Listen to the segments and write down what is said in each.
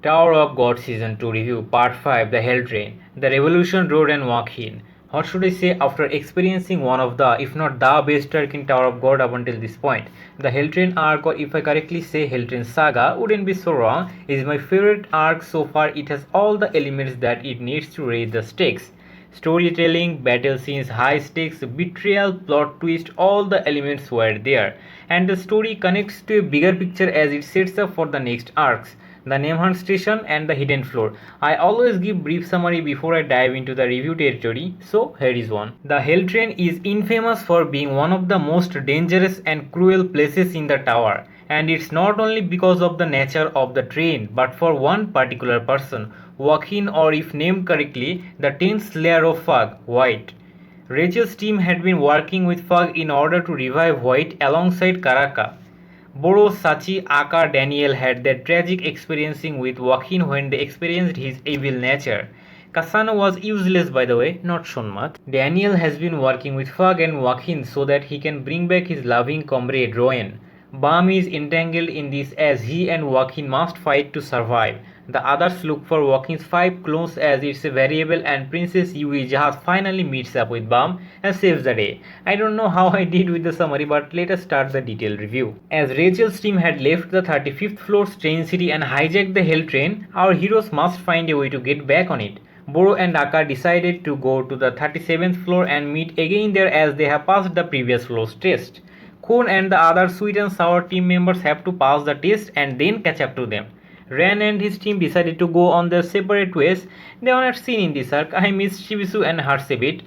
Tower of God Season 2 Review Part 5 The Hell Train, The Revolution Road and Walk-In. What should I say after experiencing one of the, if not the best arc in Tower of God up until this point? The Hell Train arc, or if I correctly say Hell Train Saga, wouldn't be so wrong, is my favorite arc so far. It has all the elements that it needs to raise the stakes. Storytelling, battle scenes, high stakes, betrayal, plot twist, all the elements were there. And the story connects to a bigger picture as it sets up for the next arcs. The Namehunt Station and the Hidden Floor. I always give brief summary before I dive into the review territory, so here is one. The Hell Train is infamous for being one of the most dangerous and cruel places in the tower. And it's not only because of the nature of the train, but for one particular person, Joaquin, or if named correctly, the 10th Slayer of Fog, White. Rachel's team had been working with Fog in order to revive White alongside Karaka. Boro, Sachi, Aka, Daniel had their tragic experiencing with Joaquin when they experienced his evil nature. Kasano was useless, by the way, not Shonmat. Daniel has been working with Fug and Joaquin so that he can bring back his loving comrade Rowan. Bam is entangled in this as he and Joaquin must fight to survive. The others look for Joaquin's 5 clones as it's a variable, and Princess Yui Jahaz finally meets up with Bam and saves the day. I don't know how I did with the summary, but let us start the detailed review. As Rachel's team had left the 35th floor's train city and hijacked the Hell Train, our heroes must find a way to get back on it. Boro and Aka decided to go to the 37th floor and meet again there as they have passed the previous floor's test. Khun and the other sweet and sour team members have to pass the test and then catch up to them. Ren and his team decided to go on their separate ways. They are not seen in this arc. I miss Shibisu and Hers a bit.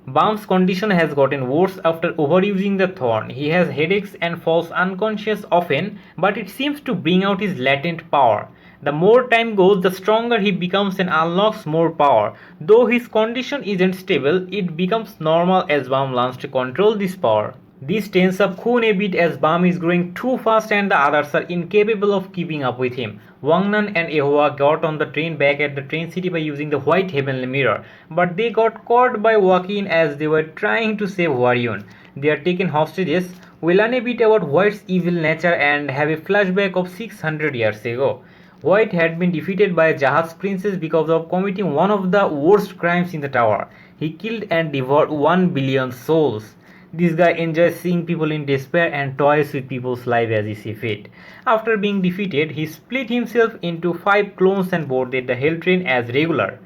Bam's condition has gotten worse after overusing the thorn. He has headaches and falls unconscious often, but it seems to bring out his latent power. The more time goes, the stronger he becomes and unlocks more power. Though his condition isn't stable, it becomes normal as Bam learns to control this power. This tenses up Khun a bit as Bam is growing too fast and the others are incapable of keeping up with him. Wangnan and Ehua got on the train back at the train city by using the white heavenly mirror, but they got caught by Joaquin as they were trying to save Warion. They are taken hostages. We learn a bit about White's evil nature and have a flashback of 600 years ago. White had been defeated by Jahaz princess because of committing one of the worst crimes in the tower. He killed and devoured 1 billion souls. This guy enjoys seeing people in despair and toys with people's lives as he sees fit. After being defeated, he split himself into 5 clones and boarded the Hell Train as regular.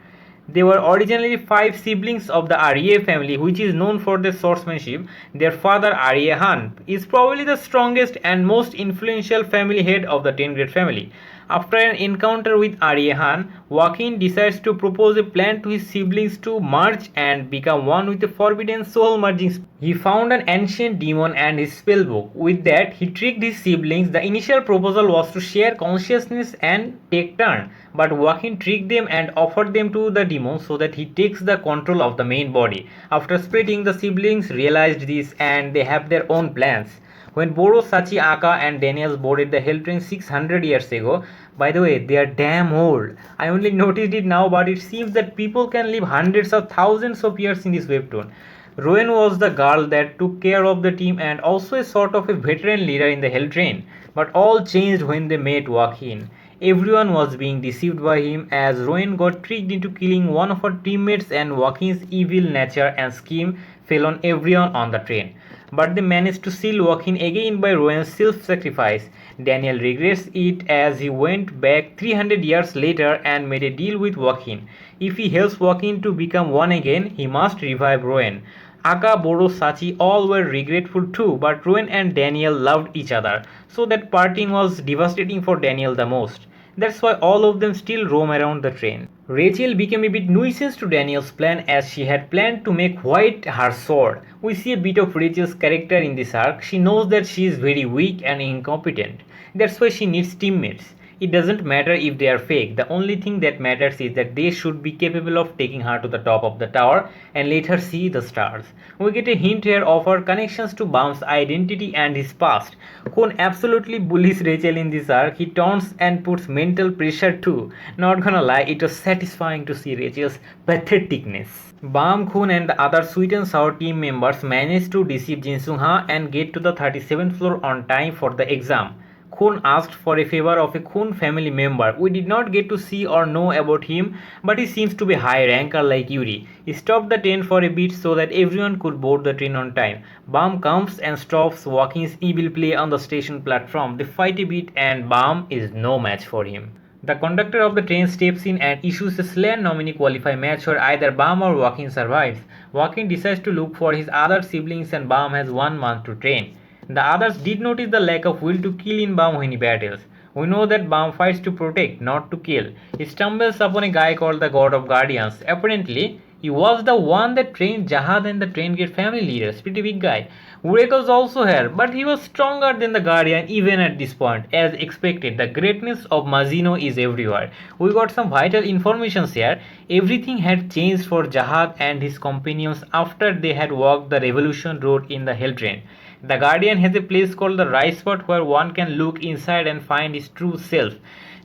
They were originally 5 siblings of the Arye family, which is known for their swordsmanship. Their father, Arye Han, is probably the strongest and most influential family head of the 10 Great family. After an encounter with Arye Han, Joaquin decides to propose a plan to his siblings to merge and become one with the forbidden soul merging. He found an ancient demon and his spellbook. With that, he tricked his siblings. The initial proposal was to share consciousness and take turn, but Joaquin tricked them and offered them to the demon so that he takes the control of the main body. After splitting, the siblings realized this and they have their own plans. When Boro, Sachi, Aka and Daniels boarded the Hell Train 600 years ago, by the way, they are damn old. I only noticed it now, but it seems that people can live hundreds of thousands of years in this webtoon. Rowan was the girl that took care of the team and also a sort of a veteran leader in the Hell Train. But all changed when they met Joaquin. Everyone was being deceived by him as Rowan got tricked into killing one of her teammates, and Joaquin's evil nature and scheme fell on everyone on the train. But they managed to seal Joaquin again by Rowan's self-sacrifice. Daniel regrets it as he went back 300 years later and made a deal with Joaquin. If he helps Joaquin to become one again, he must revive Rowan. Aka, Boro, Sachi all were regretful too, but Rowan and Daniel loved each other, so that parting was devastating for Daniel the most. That's why all of them still roam around the train. Rachel became a bit nuisance to Daniel's plan as she had planned to make White her sword. We see a bit of Rachel's character in this arc. She knows that she is very weak and incompetent. That's why she needs teammates. It doesn't matter if they are fake. The only thing that matters is that they should be capable of taking her to the top of the tower and let her see the stars. We get a hint here of her connections to Bam's identity and his past. Kon absolutely bullies Rachel in this arc. He taunts and puts mental pressure too. Not gonna lie, it was satisfying to see Rachel's patheticness. Bam, Khun and the other sweet and sour team members managed to deceive Jin Sung Ha and get to the 37th floor on time for the exam. Khun asked for a favor of a Khun family member. We did not get to see or know about him, but he seems to be high ranker like Yuri. He stopped the train for a bit so that everyone could board the train on time. Bam comes and stops Walking's evil play on the station platform. They fight a bit and Bam is no match for him. The conductor of the train steps in and issues a Slayer nominee qualify match where either Bam or Walking survives. Walking decides to look for his other siblings and Bam has 1 month to train. The others did notice the lack of will to kill in Bam when he battles. We know that Bam fights to protect, not to kill. He stumbles upon a guy called the God of Guardians. Apparently, he was the one that trained Jahad and the Train Gate family leaders. Pretty big guy. Urek was also here, but he was stronger than the Guardian even at this point. As expected, the greatness of Mazino is everywhere. We got some vital information here. Everything had changed for Jahad and his companions after they had walked the Revolution Road in the Hell Train. The Guardian has a place called the Rice Spot where one can look inside and find his true self.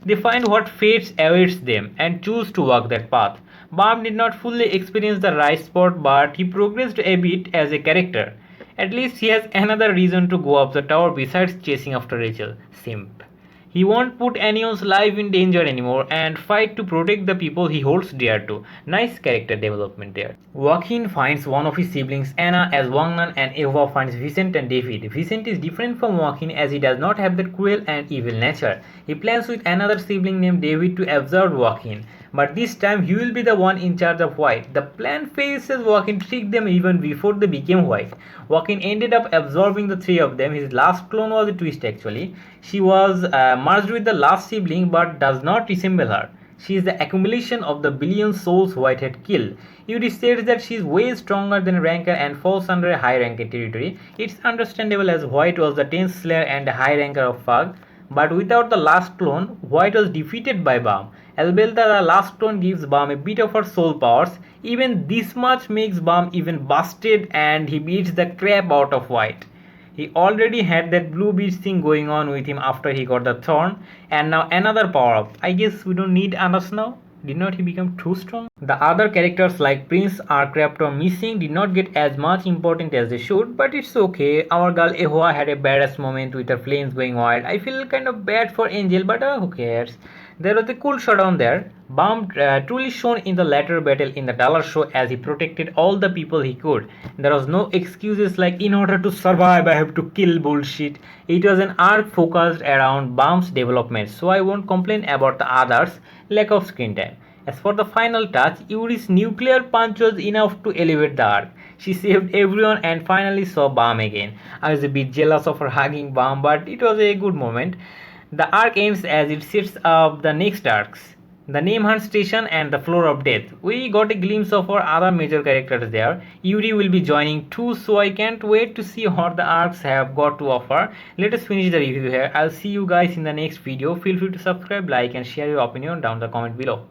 They find what fates awaits them and choose to walk that path. Bam did not fully experience the Rice Spot, but he progressed a bit as a character. At least he has another reason to go up the tower besides chasing after Rachel. Simp. He won't put anyone's life in danger anymore and fight to protect the people he holds dear to. Nice character development there. Joaquin finds one of his siblings, Anna, as Wangnan, and Eva finds Vicent and David. Vicent is different from Joaquin as he does not have that cruel and evil nature. He plans with another sibling named David to absorb Joaquin, but this time he will be the one in charge of White. The plan fails as Joaquin tricked them even before they became White. Joaquin ended up absorbing the three of them. His last clone was a twist actually. She was merged with the last sibling but does not resemble her. She is the accumulation of the billion souls White had killed. Yuri states that she is way stronger than Ranker and falls under a high ranker territory. It's understandable as White was the 10th Slayer and a high ranker of Fug, but without the last clone, White was defeated by Bam. Albeit the last clone gives Bam a bit of her soul powers, even this much makes Bam even busted and he beats the crap out of White. He already had that blue beach thing going on with him after he got the thorn, and now another power up. I guess we don't need Anas now. Did not he become too strong? The other characters like Prince, Aircraft or Missing did not get as much important as they should, but it's okay. Our girl Ehua had a badass moment with her flames going wild. I feel kind of bad for Angel, but who cares? There was a cool showdown there. Bam truly shone in the latter battle in the dollar show as he protected all the people he could. There was no excuses like in order to survive I have to kill bullshit. It was an arc focused around Bam's development, so I won't complain about the others' lack of screen time. As for the final touch, Yuri's nuclear punch was enough to elevate the arc. She saved everyone and finally saw Bam again. I was a bit jealous of her hugging Bam, but it was a good moment. The arc ends as it sets up the next arcs, the Name Hunt Station and the Floor of Death. We got a glimpse of our other major characters there. Yuri will be joining too, so I can't wait to see what the arcs have got to offer. Let us finish the review here. I'll see you guys in the next video. Feel free to subscribe, like and share your opinion down the comment below.